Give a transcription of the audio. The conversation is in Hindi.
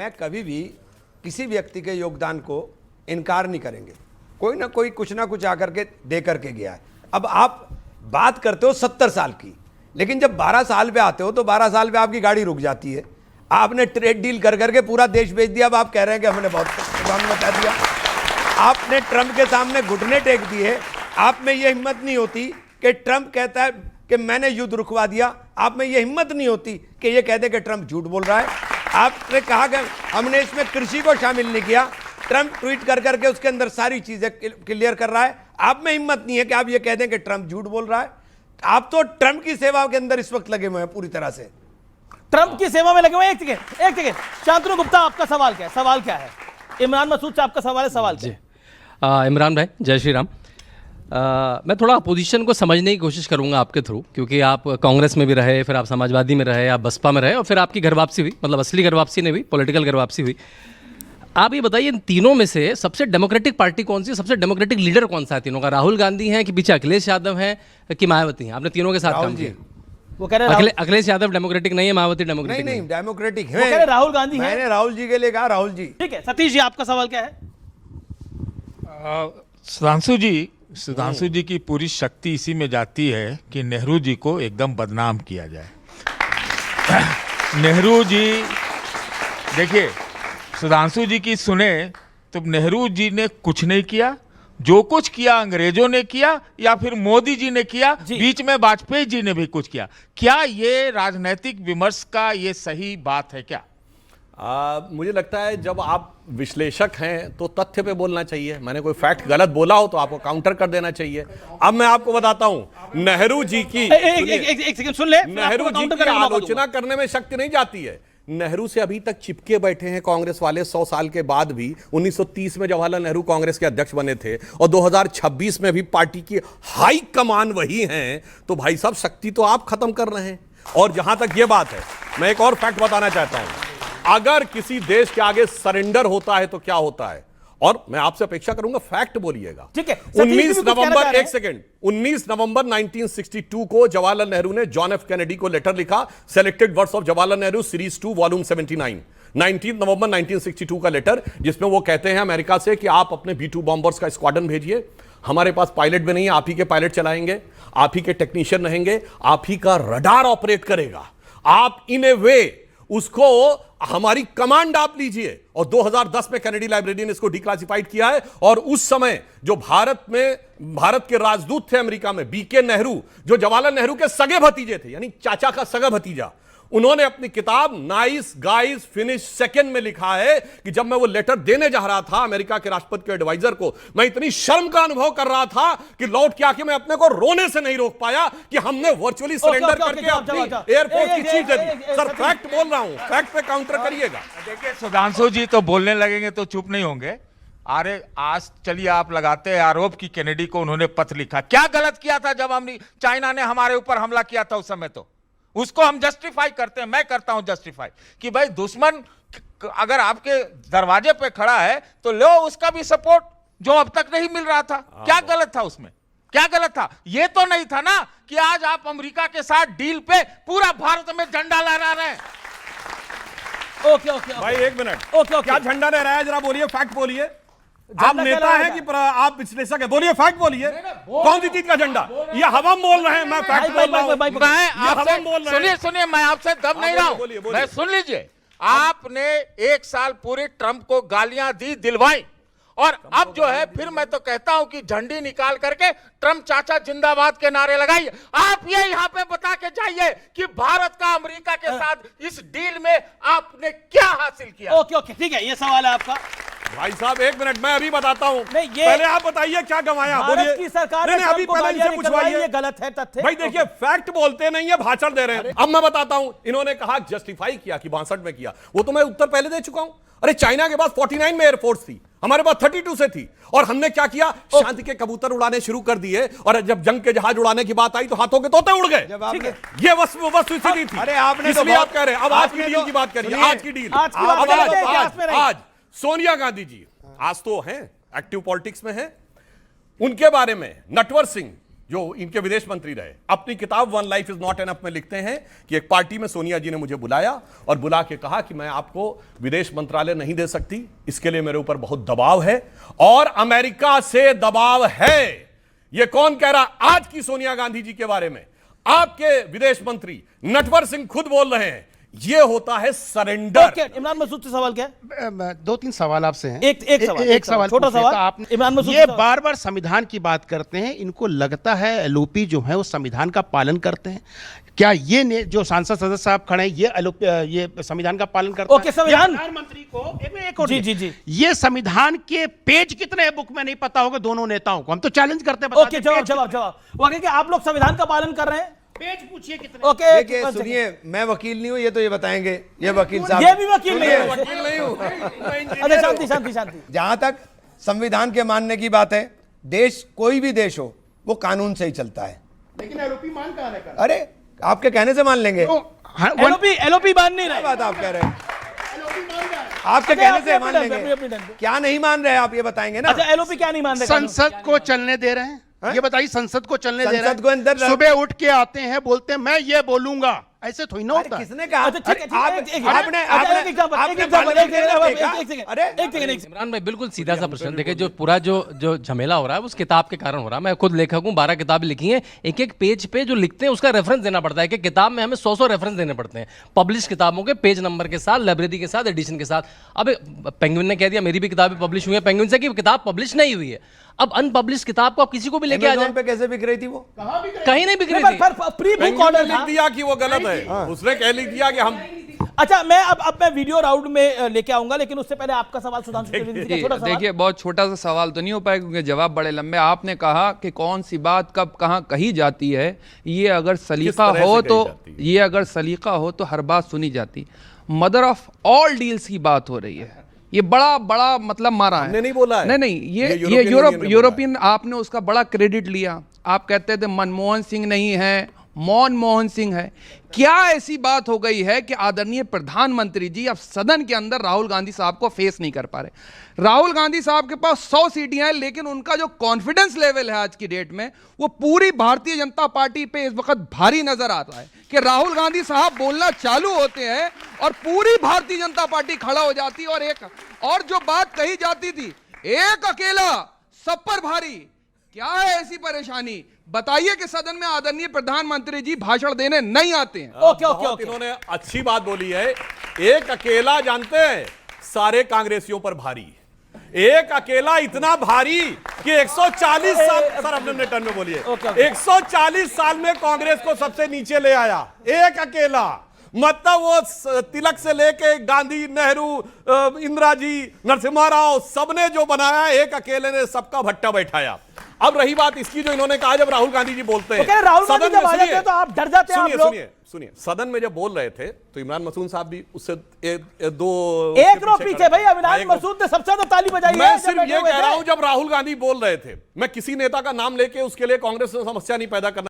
मैं कभी भी किसी व्यक्ति के योगदान को इनकार नहीं करेंगे। कोई ना कोई कुछ ना कुछ आकर के दे करके गया है। अब आप बात करते हो 70 साल की, लेकिन जब 12 साल पे आते हो तो 12 साल पे आपकी गाड़ी रुक जाती है। आपने ट्रेड डील कर करके पूरा देश बेच दिया। अब आप कह रहे हैं कि हमने बहुत बता दिया। आपने ट्रंप के सामने घुटने टेक दिए। आप में यह हिम्मत नहीं होती कि ट्रंप कहता है कि मैंने युद्ध रुकवा दिया। आप में यह हिम्मत नहीं होती कि यह कह दे कि ट्रंप झूठ बोल रहा है। आपने कहा कि हमने इसमें कृषि को शामिल नहीं किया। ट्रंप ट्वीट कर करके उसके अंदर सारी चीजें क्लियर कर रहा है। आप में हिम्मत नहीं है कि आप ये कह दें कि ट्रंप झूठ बोल रहा है। आप तो ट्रंप की सेवा के अंदर इस वक्त लगे हुए हैं पूरी तरह से। ट्रंप की सेवा में लगे हुए हैं। एक सेकेंड शांतनु गुप्ता, आपका सवाल क्या है? सवाल क्या है? इमरान मसूद से आपका सवाल है। सवाल क्या है? इमरान भाई, जय श्री राम। मैं थोड़ा अपोजिशन को समझने की कोशिश करूंगा आपके थ्रू, क्योंकि आप कांग्रेस में भी रहे, फिर आप समाजवादी में रहे, आप बसपा में रहे, और फिर आपकी घर वापसी हुई, मतलब असली घर वापसी नहीं हुई, पॉलिटिकल घर वापसी हुई। आप ये बताइए, इन तीनों में से सबसे डेमोक्रेटिक पार्टी कौन सी, सबसे डेमोक्रेटिक लीडर कौन सा है तीनों का? राहुल गांधी हैं कि पीछे अखिलेश यादव हैं कि मायावती हैं? आपने तीनों के साथ काम किया। वो कह रहे हैं अखिलेश यादव डेमोक्रेटिक नहीं है, मायावती डेमोक्रेटिक नहीं, डेमोक्रेटिक है। वो कह रहे राहुल गांधी है। मैंने राहुल जी के लिए कहा राहुल जी। ठीक है, सतीश जी आपका सवाल क्या है? सुधांशु जी की पूरी शक्ति इसी में जाती है कि नेहरू जी को एकदम बदनाम किया जाए। नेहरू जी, देखिए, सुधांशु जी की सुने तो नेहरू जी ने कुछ नहीं किया। जो कुछ किया अंग्रेजों ने किया या फिर मोदी जी ने किया, बीच में वाजपेयी जी ने भी कुछ किया। क्या ये राजनीतिक विमर्श का ये सही बात है क्या? मुझे लगता है जब आप विश्लेषक हैं तो तथ्य पे बोलना चाहिए। मैंने कोई फैक्ट गलत बोला हो तो आपको काउंटर कर देना चाहिए। अब मैं आपको बताता हूं, नेहरू जी की एक सेकंड सुन ले। नेहरू जी की आलोचना करने में शक्ति नहीं जाती है। नेहरू से अभी तक चिपके बैठे हैं कांग्रेस वाले 100 साल के बाद भी। 1930 में जवाहरलाल नेहरू कांग्रेस के अध्यक्ष बने थे और 2026 में भी पार्टी की हाई कमान वही है। तो भाई साहब, शक्ति तो आप खत्म कर रहे हैं। और जहां तक यह बात है, मैं एक और फैक्ट बताना चाहता हूं। अगर किसी देश के आगे सरेंडर होता है तो क्या होता है, और मैं आपसे अपेक्षा करूंगा फैक्ट बोलिएगा। ठीक है। 19 नवंबर, एक सेकंड, 19 नवंबर 1962 को जवाहरलाल नेहरू ने जॉन एफ कैनेडी को लेटर लिखा, selected words of Jawaharlal Nehru series 2 volume 79। 19 नवंबर 1962 का लेटर, जिसमें वो कहते हैं अमेरिका से कि आप अपने B-2 बॉम्बर्स का स्क्वाड्रन भेजिए। हमारे पास पायलट भी नहीं है, आप ही के पायलट चलाएंगे, आप ही के टेक्नीशियन रहेंगे, आप ही का रडार ऑपरेट करेगा। आप इन ए वे उसको हमारी कमांड आप लीजिए। और 2010 में कैनेडी लाइब्रेरी ने इसको डिक्लासिफाइड किया है। और उस समय जो भारत के राजदूत थे अमेरिका में, बीके नेहरू, जो जवाहरलाल नेहरू के सगे भतीजे थे, यानी चाचा का सगा भतीजा, उन्होंने अपनी किताब नाइस गाइज फिनिश सेकंड में लिखा है कि जब मैं वो लेटर देने जा रहा था अमेरिका के राष्ट्रपति के एडवाइजर को, मैं इतनी शर्म का अनुभव कर रहा था कि लौट के आके मैं अपने को रोने से नहीं रोक पाया कि हमने वर्चुअली सरेंडर करके अपनी एयरफोर्स की चीफ दे दी। सर, फैक्ट बोल रहा हूं, फैक्ट पे काउंटर करिएगा। देखिए, सुधांशु जी तो बोलने लगेंगे तो चुप नहीं होंगे। अरे आज चलिए, आप लगाते हैं आरोप कि कैनेडी को उन्होंने पत्र लिखा। क्या गलत किया था जब चाइना ने हमारे ऊपर हमला किया था? उस समय तो उसको हम जस्टिफाई करते हैं, मैं करता हूं जस्टिफाई, कि भाई दुश्मन अगर आपके दरवाजे पे खड़ा है तो लो उसका भी सपोर्ट, जो अब तक नहीं मिल रहा था। क्या गलत था उसमें? क्या गलत था? ये तो नहीं था ना कि आज आप अमेरिका के साथ डील पे पूरा भारत में झंडा लहरा रहे हैं। ओके भाई एक मिनट, ओके क्या झंडा लहराया है? जरा बोलिए, फैक्ट बोलिए। आप नेता हैं कि आप विश्लेषक हैं? बोलिए, फैक्ट बोलिए। कौन सी चीज का झंडा? ये हम बोल रहे हैं, मैं फैक्ट बोल रहा हूं। सुनिए, मैं आपसे दब नहीं रहा हूं, मैं सुन लीजिए। आपने 1 साल पूरे ट्रंप को गालियां दी, दिलवाई, और अब जो है फिर मैं तो कहता हूं कि झंडी निकाल करके ट्रंप चाचा जिंदाबाद के नारे लगाइए। आप ये यहां पे बता के जाइए कि भारत का अमेरिका के साथ इस डील में आपने क्या हासिल किया। ओके, ठीक है, ये सवाल है आपका। भाई साहब एक मिनट, मैं अभी बताता हूं। पहले आप बताइए क्या गंवाया। बोलिए। की सरकार ने अभी पहले इनसे पूछवाइए। ये गलत है तथ्य। भाई देखिए, फैक्ट बोलते नहीं है, भाषण दे रहे हैं। अब मैं बताता हूं, इन्होंने कहा जस्टिफाई किया कि 62 में किया, वो तो मैं उत्तर पहले दे चुका हूं। अरे चाइना के पास 49 में एयरफोर्स थी, हमारे पास 32 से थी, और हमने क्या किया? शांति के कबूतर उड़ाने शुरू कर दिए, और जब जंग के जहाज उड़ाने की बात आई तो हाथों के तोते उड़ गए। ये वस्तुस्थिति थी। अरे आपने इसलिए आप कह रहे हैं। अब आज की डील की बात करिए। आज की डील, आज सोनिया गांधी जी आज तो हैं, एक्टिव पॉलिटिक्स में हैं। उनके बारे में नटवर सिंह, जो इनके विदेश मंत्री रहे, अपनी किताब one life is not enough में लिखते हैं कि एक पार्टी में सोनिया जी ने मुझे बुलाया और बुला के कहा कि मैं आपको विदेश मंत्रालय नहीं दे सकती, इसके लिए मेरे ऊपर बहुत दबाव है और अमेरिका से दबाव है। यह कौन कह रहा? आज की सोनिया गांधी जी के बारे में आपके विदेश मंत्री नटवर सिंह खुद बोल रहे हैं, यह होता है सरेंडर। ओके, इमरान मसूद से सवाल क्या है? दो तीन सवाल आपसे हैं। एक सवाल छोटा पूछिए। सवाल। तो आप इमरान मसूद ये से सवाल। बार बार संविधान की बात करते हैं, इनको लगता है एलओपी जो है वो संविधान का पालन करते हैं क्या? ये जो सांसद सदस्य साहब खड़े हैं ये संविधान का पालन करते हैं? ओके, संविधान प्रधानमंत्री को एक और जी जी जी ये संविधान के पेज कितने हैं बुक में नहीं पता होगा दोनों नेताओं को, हम तो चैलेंज करते हैं। ओके, जवाब वो कहें कि आप लोग संविधान का पालन कर रहे हैं। पेज पूछिए कितने। ओके, देखिए सुनिए, मैं वकील नहीं हूं, ये तो ये बताएंगे, ये वकील साहब। ये भी वकील नहीं है। वकील नहीं हूं, मैं इंजीनियर अच्छा, हूं। शांति शांति शांति। जहां तक संविधान के मानने की बात है, देश कोई भी देश हो वो कानून से ही चलता है। लेकिन एलओपी मान कहां है? अरे आपके कहने से मान लेंगे। एलओपी मान नहीं क्या रहे। बात आप कह रहे हैं? आपके अच्छा, कहने से अपने मान अपने लेंगे। अपने टर्न पे। क्या नहीं मान रहे आप ये बताएंगे ना। अच्छा, एलओपी क्या नहीं मान रहे? संसद को चलने दे रहे हैं? ये बताइए, संसद को चलने दे रहे संसद को अंदर हैं? सुबह उठ के आते हैं, बोलते हैं मैं ये बोलूंगा, ऐसे थोड़ी ना अरे होता है। किसने कहा? अच्छा, ठीक है, ठीक है, आप- एक- एक- आपने अच्छा, आपने एक एग्जांपल, आपने एक एग्जांपल, बालू एक गिरने सेकंड, देखा? एक सेकंड, अरे एक सेकंड। इमरान भाई बिल्कुल सीधा सा प्रश्न देखिए, जो पूरा जो झमेला हो रहा है उस किताब के कारण हो रहा है। मैं खुद लेखक हूँ, 12 किताबें लिखी हैं, एक एक पेज पे जो लिखते हैं उसका रेफरेंस देना पड़ता है कि किताब में हमें 100 रेफरेंस देने पड़ते हैं, पब्लिश किताबों के पेज नंबर के साथ, लाइब्रेरी के साथ, एडिशन के साथ। अब पेंगुइन ने कह दिया मेरी भी किताबें पब्लिश हुई है, पेंगुइन से कि किताब पब्लिश नहीं हुई है। अब अनपब्लिश किताब को आप किसी को भी लेके आ Amazon जाए, पे कैसे बिक रही थी वो? कहीं नहीं बिक रही थी। प्री बुक पेंगुइन ने ऑर्डर लिख था। दिया कि वो गलत है, उसने कह लिख दिया कि हम। अच्छा, मैं अब मैं वीडियो राउंड में लेके आऊंगा, लेकिन उससे पहले आपका सवाल सुधांशु त्रिवेदी जी का छोटा सवाल। देखिए, बहुत छोटा सा सवाल तो नहीं हो पाएगा क्योंकि जवाब बड़े लंबे। आपने कहा कि कौन सी बात कब कहाँ कही जाती है, ये अगर सलीका तरह से हो कही तो जाती है? ये अगर सलीका हो तो हर बात सुनी जाती। मदर ऑफ ऑल डील्स की बात हो रही है, ये बड़ा बड़ा मतलब मारा है। हमने नहीं बोला है। नहीं, ये यूरोपियन यूनियन ने बोला है। यूरोपियन आपने उसका बड़ा क्रेडिट लिया। आप कहते थे मनमोहन सिंह नहीं है, मनमोहन सिंह है। क्या ऐसी बात हो गई है कि आदरणीय प्रधानमंत्री जी अब सदन के अंदर राहुल गांधी साहब को फेस नहीं कर पा रहे? राहुल गांधी साहब के पास 100 सीटें हैं, लेकिन उनका जो कॉन्फिडेंस लेवल है आज की डेट में, वो पूरी भारतीय जनता पार्टी पे इस वक्त भारी नजर आ रहा है कि राहुल गांधी साहब बोलना चालू होते हैं और पूरी भारतीय जनता पार्टी खड़ा हो जाती है। और जो बात कही जाती थी, एक अकेला सब पर भारी, क्या है ऐसी परेशानी? बताइए कि सदन में आदरणीय प्रधानमंत्री जी भाषण देने नहीं आते हैं। ओके ओके बहुत ओके। इन्होंने अच्छी बात बोली है। एक अकेला जानते हैं सारे कांग्रेसियों पर भारी, एक अकेला इतना भारी कि 140 साल, सर अपने टर्न में बोलिए, ओके, ओके। 140 साल में कांग्रेस को सबसे नीचे ले आया एक अकेला। मतलब वो तिलक से लेके गांधी, नेहरू, इंदिरा जी, नरसिम्हा राव, सबने जो बनाया, एक अकेले ने सबका भट्टा बैठाया। अब रही बात इसकी जो इन्होंने कहा, जब राहुल गांधी जी बोलते हैं, तो राहुल गांधी सदन जब में आ जाते सुनिए, हैं तो आप डर जाते हैं, आप लोग। सुनिए, सदन में जब बोल रहे थे तो इमरान मसूद साहब भी उससे दो एक रो पीछे भाई, हाँ, अविनाश एक रो- मसूद ने सबसे ज्यादा ताली बजाई है मैं जब सिर्फ बैठे ये हुए कह थे। रहा हूं, जब राहुल गांधी बोल रहे थे, मैं किसी नेता का नाम लेके उसके लिए कांग्रेस में समस्या नहीं पैदा करना